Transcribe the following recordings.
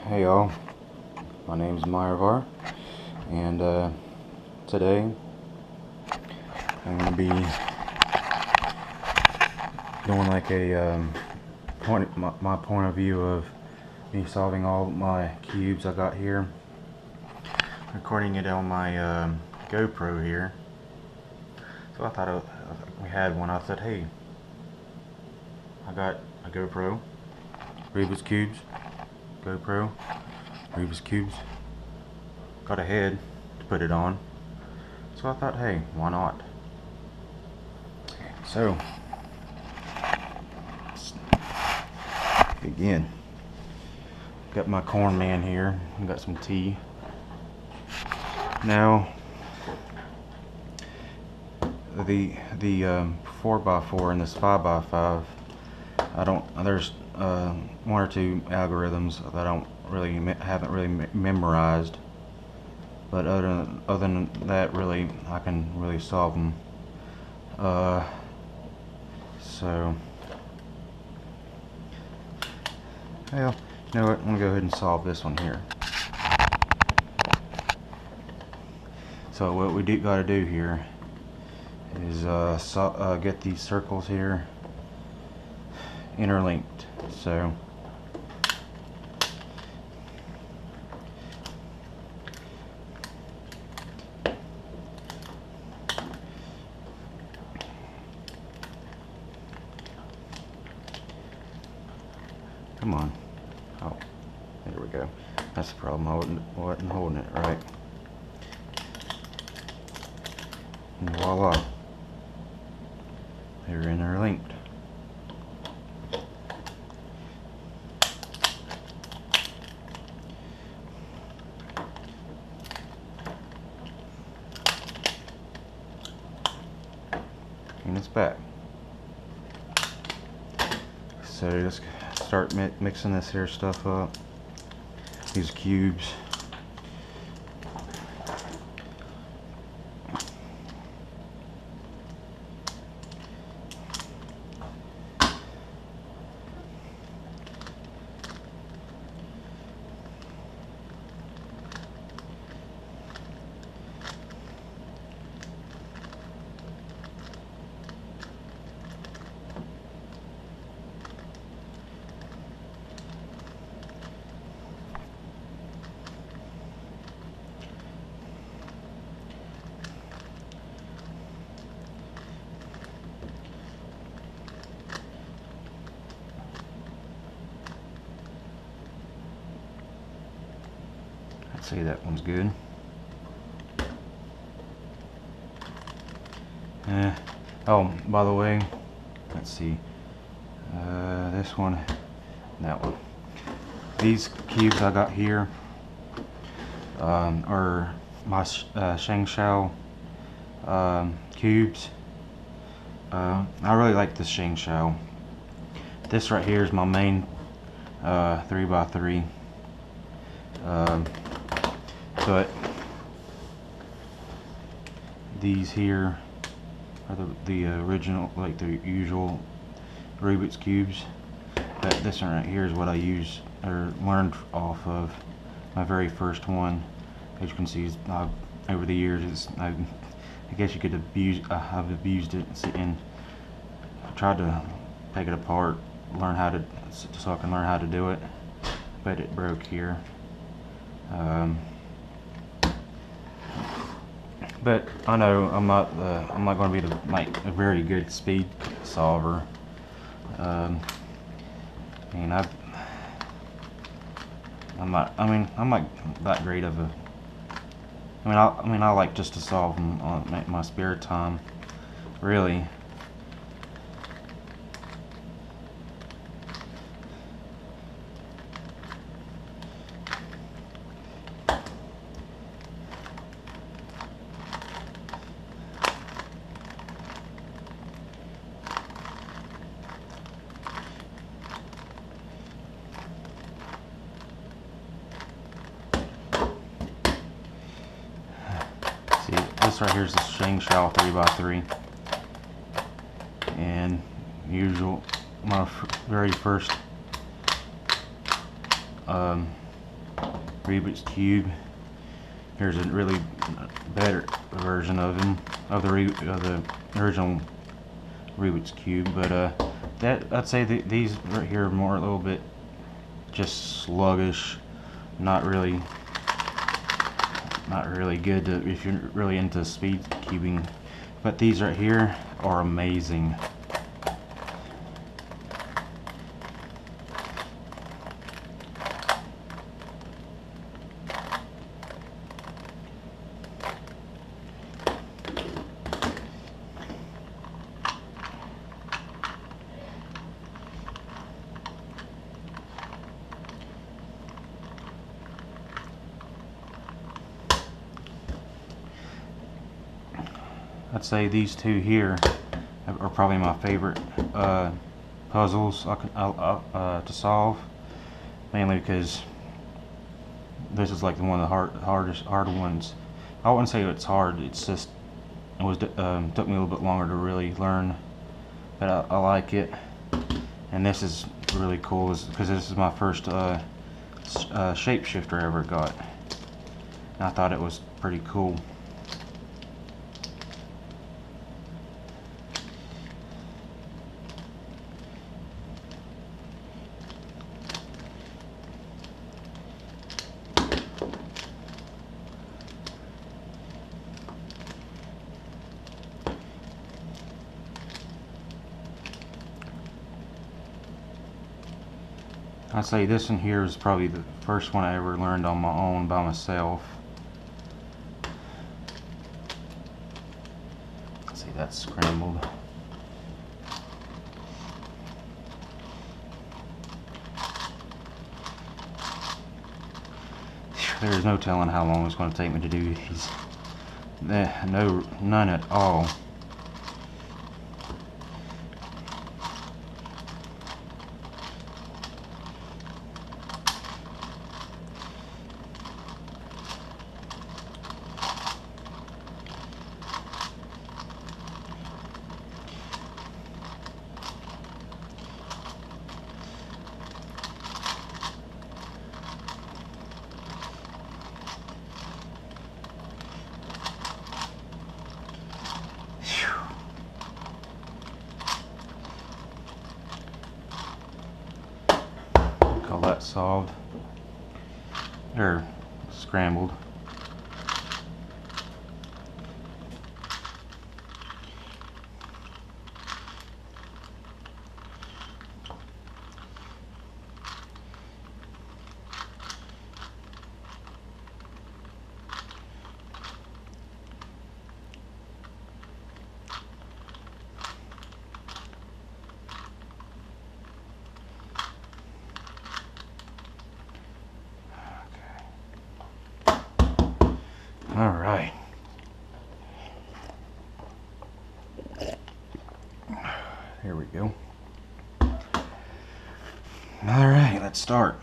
Hey y'all, my name's Myravar, and today I'm going to be doing like a my point of view of me solving all my cubes I got here, recording it on my GoPro here. So I thought we had one. I said, hey, I got a GoPro, Rubik's cubes, GoPro, Rubik's cubes. Got a head to put it on, so I thought, hey, why not? So again, got my corn man here. Got some tea. Now the 4x4 and this 5x5, there's one or two algorithms that I don't really haven't really memorized, but other than that, really I can really solve them. So well, you know what, I'm gonna go ahead and solve this one here. So what we got to do here is get these circles here interlinked. So come on. Oh, there we go. That's the problem. I wasn't holding it right. And voila, they're interlinked. And it's back. So let's start mixing this here stuff up. These cubes. I'd say that one's good. Oh, by the way, let's see. This one, that one. These cubes I got here are my Shangshao cubes. I really like this Shangshao. This right here is my main 3x3. But these here are the original, like the usual Rubik's cubes. But this one right here is what I use or learned off of my very first one. As you can see, over the years, I guess you could I've abused it and tried to take it apart, learn how to, so I can learn how to do it. But it broke here. But I know I'm not going to be a very good speed solver. I'm not that great of a. I like just to solve them on my spare time, really. This right here is the Shangshao 3x3, and my very first Rubik's Cube. Here's a really better version of him, of the original Rubik's Cube, but I'd say these right here are more a little bit just sluggish, not really good if you're really into speed cubing. But these right here are amazing. I'd say these two here are probably my favorite puzzles to solve, mainly because this is like one of the hard ones. I wouldn't say it's hard. It's just took me a little bit longer to really learn, but I like it. And this is really cool because this is my first shapeshifter I ever got. And I thought it was pretty cool. I'd say this one here is probably the first one I ever learned on my own by myself. Let's see, that's scrambled. There's no telling how long it's going to take me to do these. None at all. Call that solved, or scrambled. All right. Here we go. All right, let's start.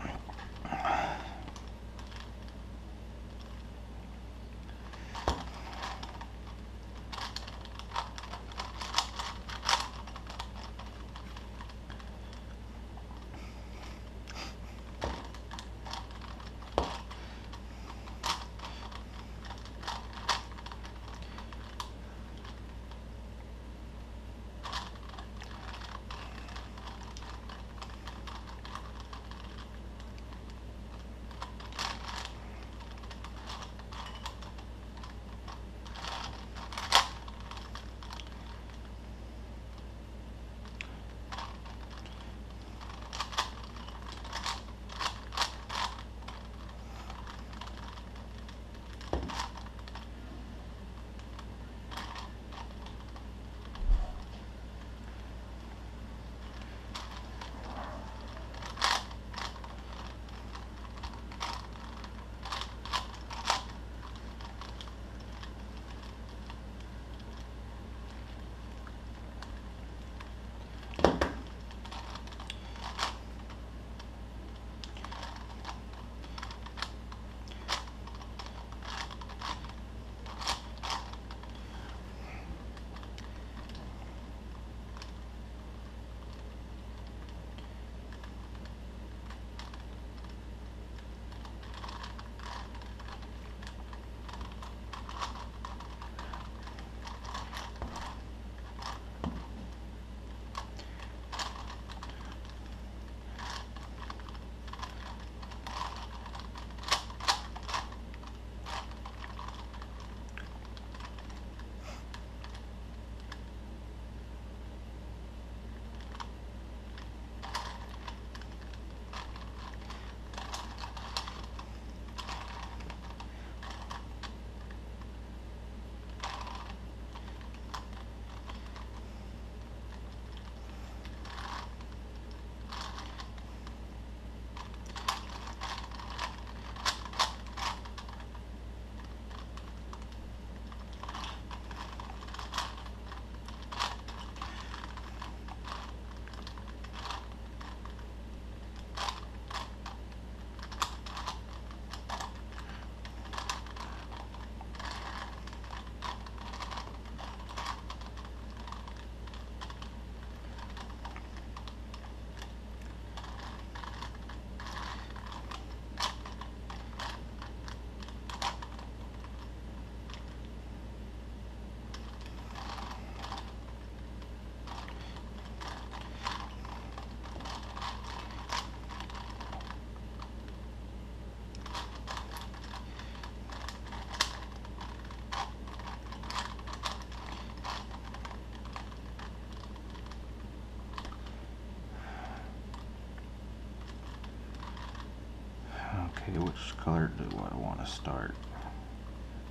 Okay, which color do I want to start?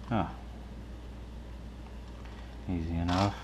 Huh. Easy enough.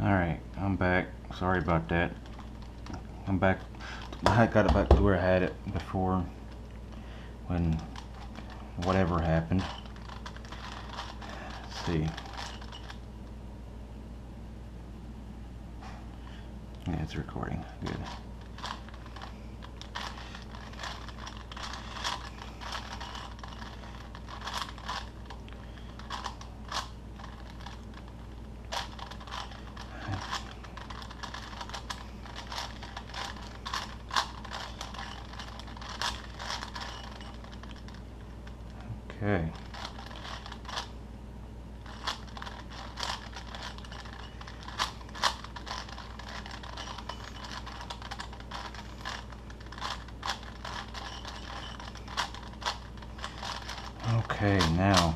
Alright, I'm back. Sorry about that. I'm back. I got it back to where I had it before when whatever happened. Let's see. Yeah, it's recording. Good. Okay. Okay, now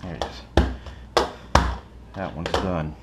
there it is. That one's done.